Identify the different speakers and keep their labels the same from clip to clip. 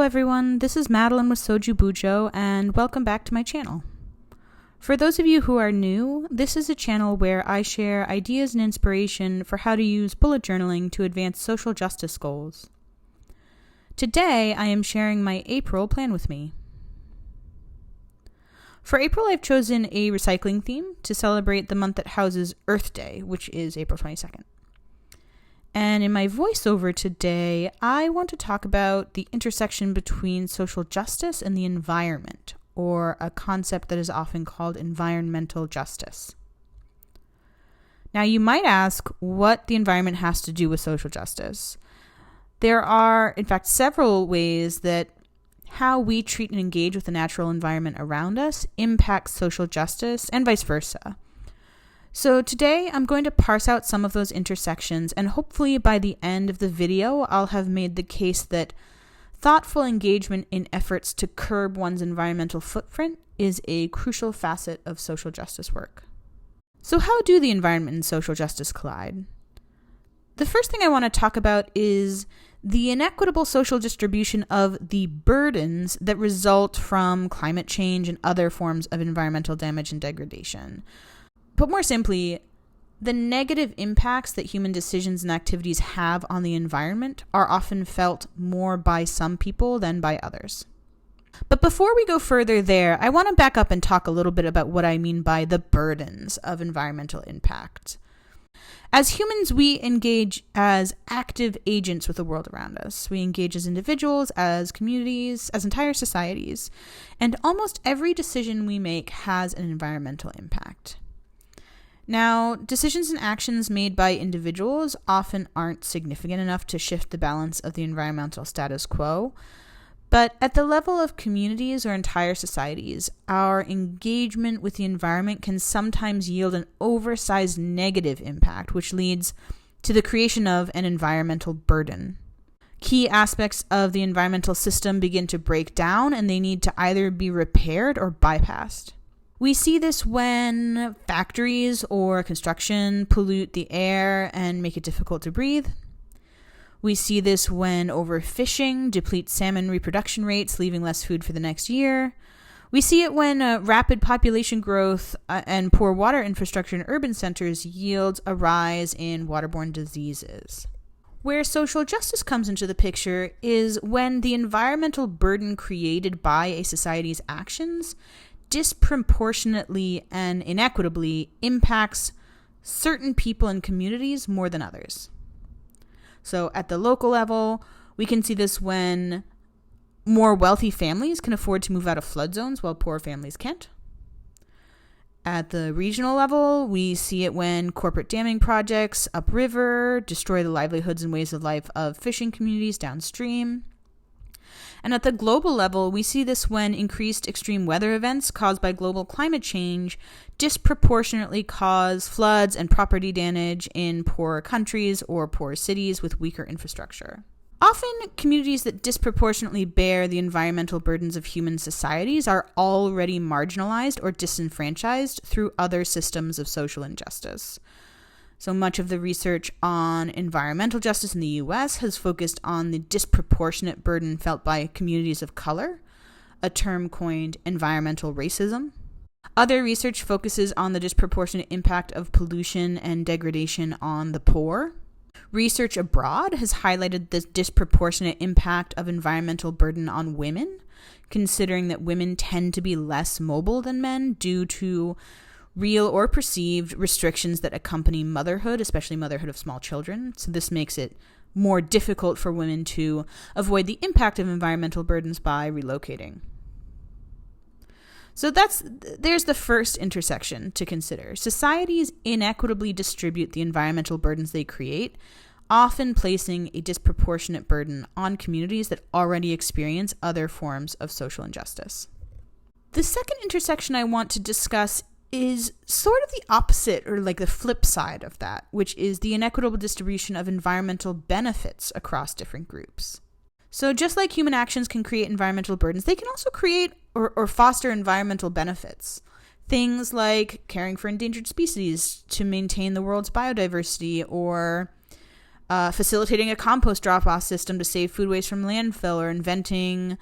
Speaker 1: everyone, this is Madeline with Bujo, and welcome back to my channel. For those of you who are new, this is a channel where I share ideas and inspiration for how to use bullet journaling to advance social justice goals. Today, I am sharing my April plan with me. For April, I've chosen a recycling theme to celebrate the month that houses Earth Day, which is April 22nd. And in my voiceover today, I want to talk about the intersection between social justice and the environment, or a concept that is often called environmental justice. Now, you might ask what the environment has to do with social justice. There are, in fact, several ways that how we treat and engage with the natural environment around us impacts social justice and vice versa. So today I'm going to parse out some of those intersections, and hopefully by the end of the video I'll have made the case that thoughtful engagement in efforts to curb one's environmental footprint is a crucial facet of social justice work. So how do the environment and social justice collide? The first thing I want to talk about is the inequitable social distribution of the burdens that result from climate change and other forms of environmental damage and degradation. But more simply, the negative impacts that human decisions and activities have on the environment are often felt more by some people than by others. But before we go further there, I want to back up and talk a little bit about what I mean by the burdens of environmental impact. As humans, we engage as active agents with the world around us. We engage as individuals, as communities, as entire societies, and almost every decision we make has an environmental impact. Now, decisions and actions made by individuals often aren't significant enough to shift the balance of the environmental status quo, but at the level of communities or entire societies, our engagement with the environment can sometimes yield an oversized negative impact, which leads to the creation of an environmental burden. Key aspects of the environmental system begin to break down, and they need to either be repaired or bypassed. We see this when factories or construction pollute the air and make it difficult to breathe. We see this when overfishing depletes salmon reproduction rates, leaving less food for the next year. We see it when rapid population growth and poor water infrastructure in urban centers yields a rise in waterborne diseases. Where social justice comes into the picture is when the environmental burden created by a society's actions disproportionately and inequitably impacts certain people and communities more than others. So at the local level, we can see this when more wealthy families can afford to move out of flood zones while poor families can't. At the regional level, we see it when corporate damming projects upriver destroy the livelihoods and ways of life of fishing communities downstream. And at the global level, we see this when increased extreme weather events caused by global climate change disproportionately cause floods and property damage in poorer countries or poorer cities with weaker infrastructure. Often, communities that disproportionately bear the environmental burdens of human societies are already marginalized or disenfranchised through other systems of social injustice. So much of the research on environmental justice in the US has focused on the disproportionate burden felt by communities of color, a term coined environmental racism. Other research focuses on the disproportionate impact of pollution and degradation on the poor. Research abroad has highlighted the disproportionate impact of environmental burden on women, considering that women tend to be less mobile than men due to real or perceived restrictions that accompany motherhood, especially motherhood of small children. So this makes it more difficult for women to avoid the impact of environmental burdens by relocating. So there's the first intersection to consider. Societies inequitably distribute the environmental burdens they create, often placing a disproportionate burden on communities that already experience other forms of social injustice. The second intersection I want to discuss is sort of the opposite, or like the flip side of that, which is the inequitable distribution of environmental benefits across different groups. So just like human actions can create environmental burdens, they can also create or foster environmental benefits. Things like caring for endangered species to maintain the world's biodiversity, or facilitating a compost drop-off system to save food waste from landfill, or inventing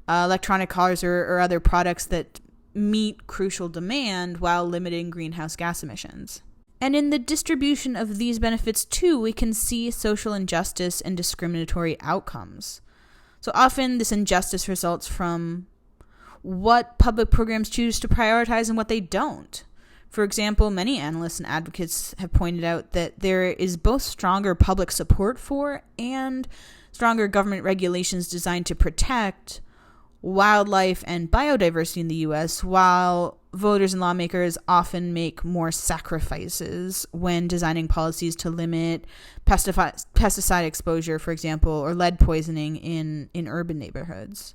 Speaker 1: electronic cars or other products that meet crucial demand while limiting greenhouse gas emissions. And in the distribution of these benefits, too, we can see social injustice and discriminatory outcomes. So often this injustice results from what public programs choose to prioritize and what they don't. For example, many analysts and advocates have pointed out that there is both stronger public support for and stronger government regulations designed to protect wildlife and biodiversity in the U.S., while voters and lawmakers often make more sacrifices when designing policies to limit pesticide exposure, for example, or lead poisoning in urban neighborhoods.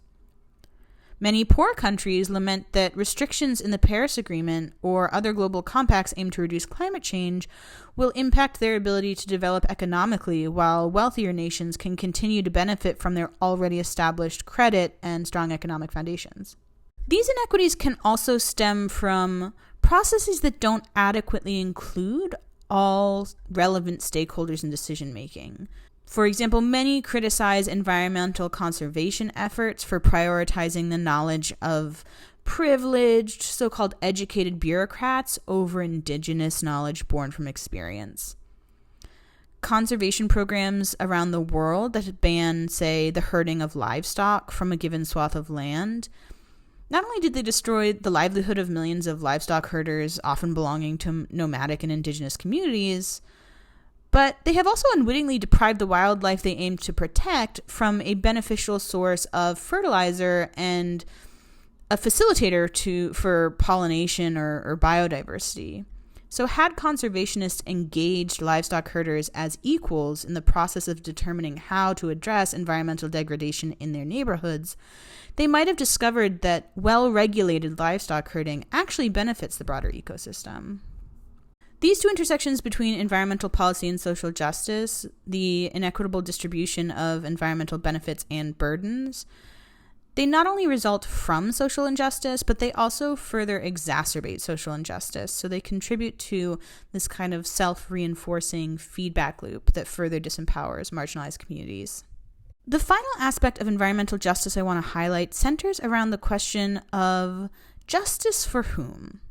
Speaker 1: Many poor countries lament that restrictions in the Paris Agreement or other global compacts aimed to reduce climate change will impact their ability to develop economically, while wealthier nations can continue to benefit from their already established credit and strong economic foundations. These inequities can also stem from processes that don't adequately include all relevant stakeholders in decision making. For example, many criticize environmental conservation efforts for prioritizing the knowledge of privileged, so-called educated bureaucrats over indigenous knowledge born from experience. Conservation programs around the world that ban, say, the herding of livestock from a given swath of land, not only did they destroy the livelihood of millions of livestock herders, often belonging to nomadic and indigenous communities, but they have also unwittingly deprived the wildlife they aim to protect from a beneficial source of fertilizer and a facilitator for pollination or biodiversity. So had conservationists engaged livestock herders as equals in the process of determining how to address environmental degradation in their neighborhoods, they might have discovered that well-regulated livestock herding actually benefits the broader ecosystem. These two intersections between environmental policy and social justice, the inequitable distribution of environmental benefits and burdens, they not only result from social injustice, but they also further exacerbate social injustice. So they contribute to this kind of self-reinforcing feedback loop that further disempowers marginalized communities. The final aspect of environmental justice I want to highlight centers around the question of justice for whom?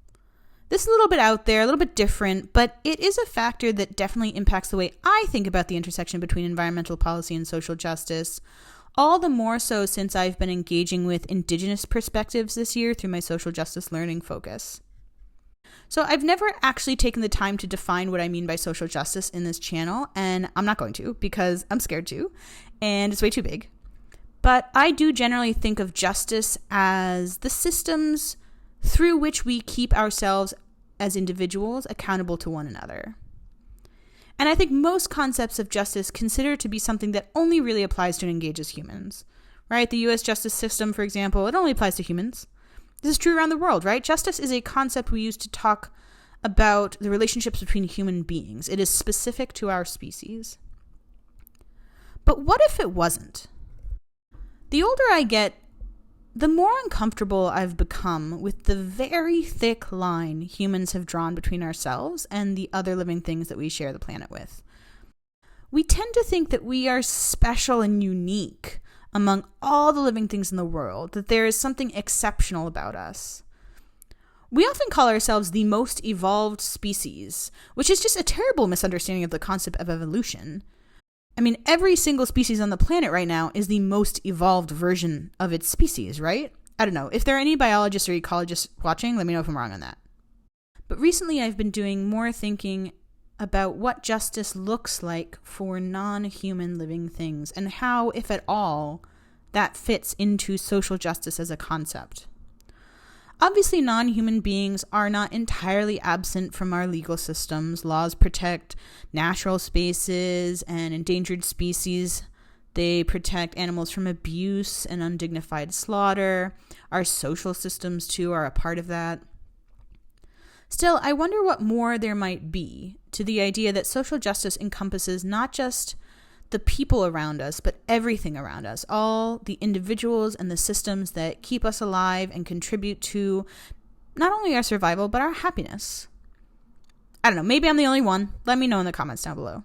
Speaker 1: This is a little bit out there, a little bit different, but it is a factor that definitely impacts the way I think about the intersection between environmental policy and social justice, all the more so since I've been engaging with Indigenous perspectives this year through my social justice learning focus. So I've never actually taken the time to define what I mean by social justice in this channel, and I'm not going to because I'm scared to, and it's way too big. But I do generally think of justice as the systems through which we keep ourselves as individuals accountable to one another. And I think most concepts of justice consider it to be something that only really applies to and engages humans, right? The U.S. justice system, for example, it only applies to humans. This is true around the world, right? Justice is a concept we use to talk about the relationships between human beings. It is specific to our species. But what if it wasn't? The older I get, the more uncomfortable I've become with the very thick line humans have drawn between ourselves and the other living things that we share the planet with. We tend to think that we are special and unique among all the living things in the world, that there is something exceptional about us. We often call ourselves the most evolved species, which is just a terrible misunderstanding of the concept of evolution. I mean, every single species on the planet right now is the most evolved version of its species, right? I don't know. If there are any biologists or ecologists watching, let me know if I'm wrong on that. But recently I've been doing more thinking about what justice looks like for non-human living things and how, if at all, that fits into social justice as a concept. Obviously, non-human beings are not entirely absent from our legal systems. Laws protect natural spaces and endangered species. They protect animals from abuse and undignified slaughter. Our social systems, too, are a part of that. Still, I wonder what more there might be to the idea that social justice encompasses not just the people around us, but everything around us, all the individuals and the systems that keep us alive and contribute to not only our survival, but our happiness. I don't know, maybe I'm the only one. Let me know in the comments down below.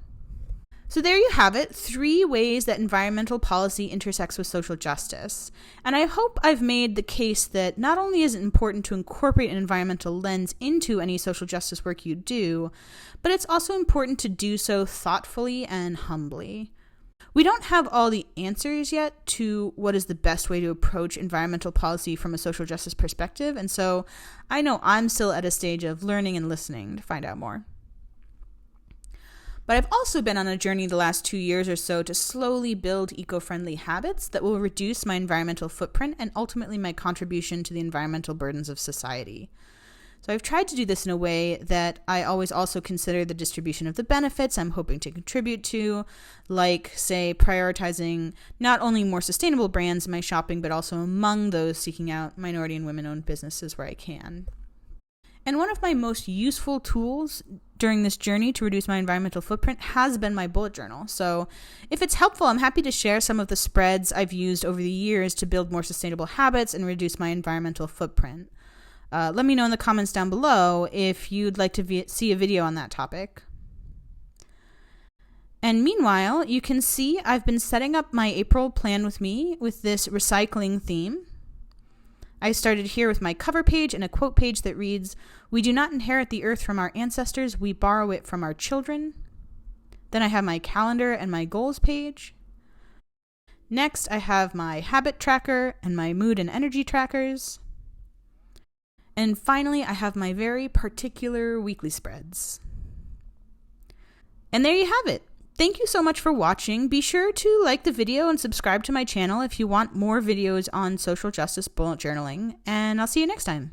Speaker 1: So there you have it, 3 ways that environmental policy intersects with social justice. And I hope I've made the case that not only is it important to incorporate an environmental lens into any social justice work you do, but it's also important to do so thoughtfully and humbly. We don't have all the answers yet to what is the best way to approach environmental policy from a social justice perspective, and so I know I'm still at a stage of learning and listening to find out more. But I've also been on a journey the last 2 years or so to slowly build eco-friendly habits that will reduce my environmental footprint and ultimately my contribution to the environmental burdens of society. So I've tried to do this in a way that I always also consider the distribution of the benefits I'm hoping to contribute to, like, say, prioritizing not only more sustainable brands in my shopping, but also among those seeking out minority and women-owned businesses where I can. And one of my most useful tools during this journey to reduce my environmental footprint has been my bullet journal. So if it's helpful, I'm happy to share some of the spreads I've used over the years to build more sustainable habits and reduce my environmental footprint. Let me know in the comments down below if you'd like to see a video on that topic. And meanwhile, you can see I've been setting up my April plan with me with this recycling theme. I started here with my cover page and a quote page that reads, "We do not inherit the earth from our ancestors, we borrow it from our children." Then I have my calendar and my goals page. Next, I have my habit tracker and my mood and energy trackers. And finally, I have my very particular weekly spreads. And there you have it. Thank you so much for watching. Be sure to like the video and subscribe to my channel if you want more videos on social justice bullet journaling, and I'll see you next time.